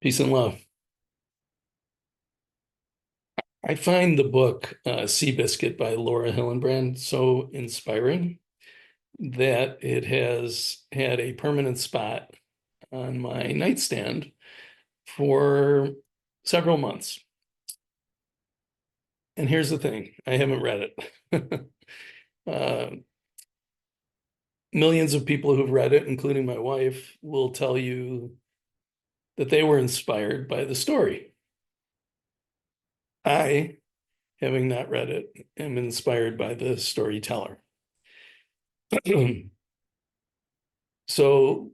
Peace and love. I find the book Seabiscuit by Laura Hillenbrand so inspiring that it has had a permanent spot on my nightstand for several months. And here's the thing, I haven't read it. uh, Millions of people who've read it, including my wife, will tell you that they were inspired by the story. I, having not read it, am inspired by the storyteller. So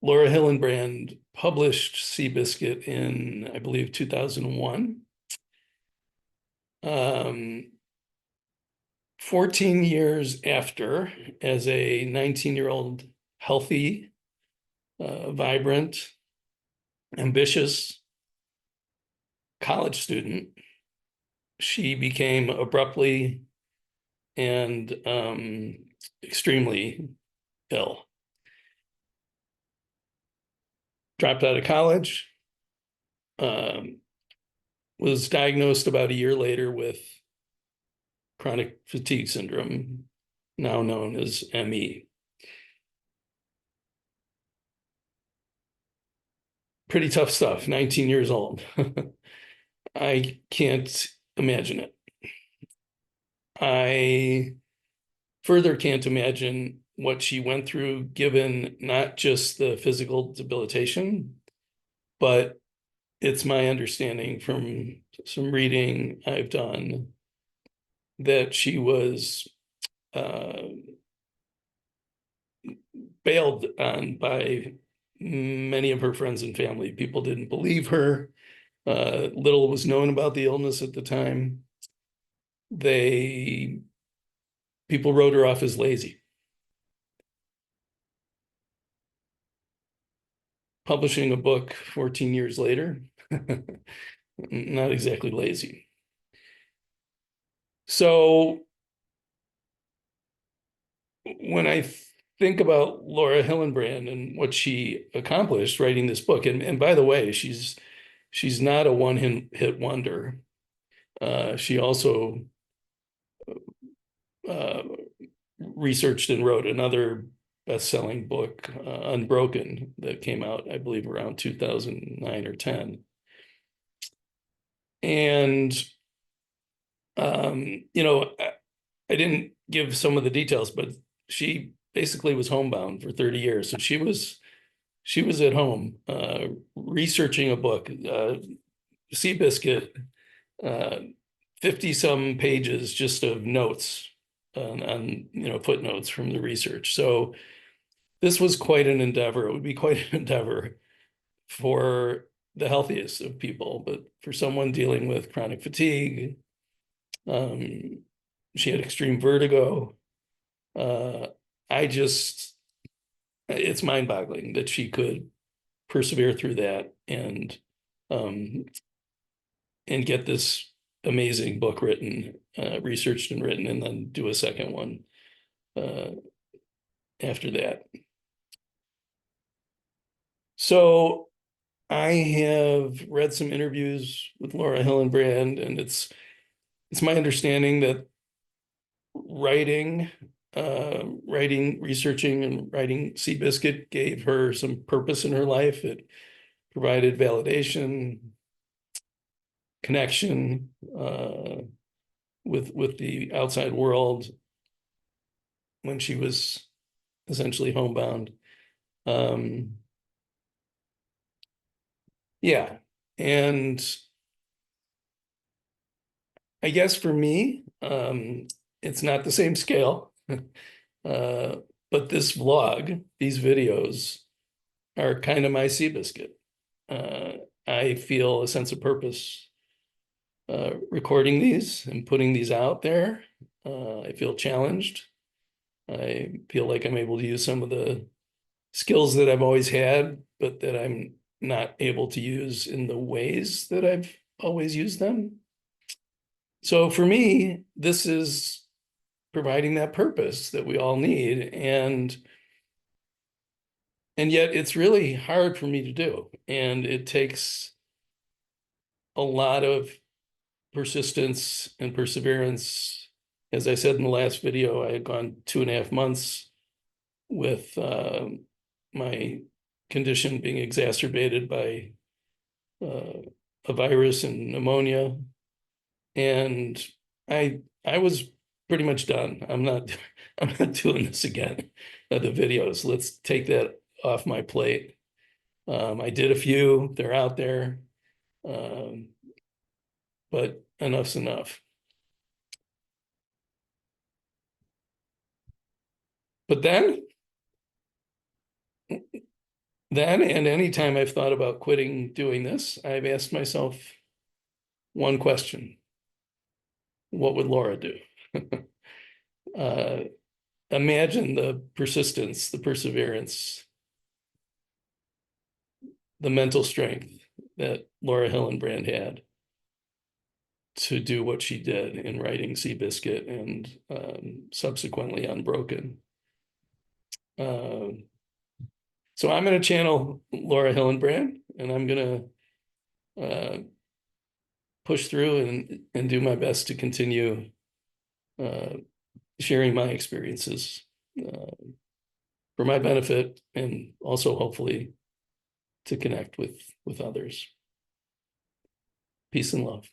Laura Hillenbrand published Seabiscuit in, I believe, 2001. 14 years after, as a 19-year-old healthy, vibrant, ambitious college student, she became abruptly and extremely ill. Dropped out of college, was diagnosed about a year later with chronic fatigue syndrome, now known as ME. Pretty tough stuff, 19 years old. I can't imagine it. I further can't imagine what she went through, given not just the physical debilitation, but it's my understanding from some reading I've done that she was bailed on by many of her friends and family. People didn't believe her. Little was known about the illness at the time. People wrote her off as lazy. Publishing a book 14 years later, not exactly lazy. So when I think about Laura Hillenbrand and what she accomplished writing this book, and by the way, she's not a one-hit wonder. She also researched and wrote another best-selling book, Unbroken, that came out, I believe, around 2009 or 10. And I didn't give some of the details, but she basically was homebound for 30 years. So she was at home researching a book, Seabiscuit, 50 some pages just of notes on footnotes from the research. So this was quite an endeavor. It would be quite an endeavor for the healthiest of people, but for someone dealing with chronic fatigue, she had extreme vertigo. Uh, it's mind-boggling that she could persevere through that um, and get this amazing book written, researched and written, and then do a second one uh, after that. So I have read some interviews with Laura Hillenbrand, and it's my understanding that researching and writing Seabiscuit gave her some purpose in her life. It provided validation, connection with the outside world when she was essentially homebound. Yeah, and I guess for me, it's not the same scale, but this vlog, these videos, are kind of my Seabiscuit. I feel a sense of purpose recording these and putting these out there. I feel challenged. I feel like I'm able to use some of the skills that I've always had, but that I'm not able to use in the ways that I've always used them. So for me, this is providing that purpose that we all need. And And yet it's really hard for me to do. And it takes a lot of persistence and perseverance. As I said in the last video, I had gone 2.5 months with my condition being exacerbated by uh, a virus and pneumonia. And I was pretty much done. I'm not doing this again. The videos, let's take that off my plate. I did a few, they're out there, um, but enough's enough. But then and anytime I've thought about quitting doing this, I've asked myself one question: what would Laura do? uh, Imagine the persistence, the perseverance, the mental strength that Laura Hillenbrand had to do what she did in writing Seabiscuit and subsequently Unbroken. Um, so I'm going to channel Laura Hillenbrand, and I'm going to push through and do my best to continue uh, sharing my experiences uh, for my benefit, and also hopefully to connect with others. Peace and love.